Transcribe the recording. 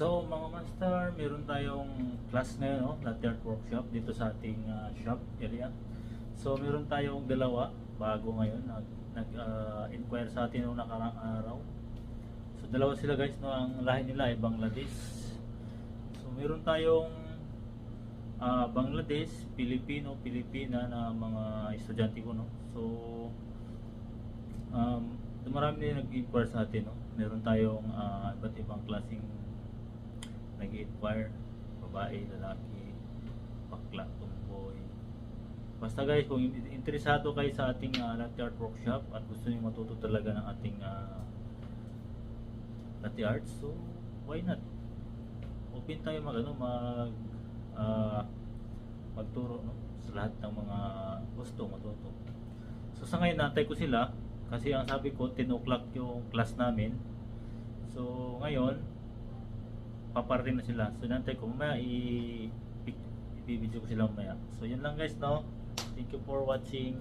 So mga master, meron tayong class ngayon, no? Latte art workshop dito sa ating shop area. So meron tayong dalawa bago ngayon nag-inquire sa atin noong nakarang araw. So dalawa sila guys, no? Ang lahi nila ay Bangladesh. So meron tayong Bangladesh, Pilipino, Pilipina na mga estudyante ko, no. So marami din nag-inquire sa atin, no. Meron tayong iba't ibang klaseng nag-inquire, babae, lalaki, bakla, tumboy. Basta guys, kung interesado kayo sa ating latte art workshop at gusto niyo matuto talaga ng ating latte art, so why not? Open tayo magturo, no, sa lahat ng mga gusto matuto. So sa ngayon nantay ko sila kasi ang sabi ko 10 o'clock yung class namin. So ngayon paparating na sila. So nantay ko mamaya i-video ko sila mamaya. So yun lang guys, no. Thank you for watching.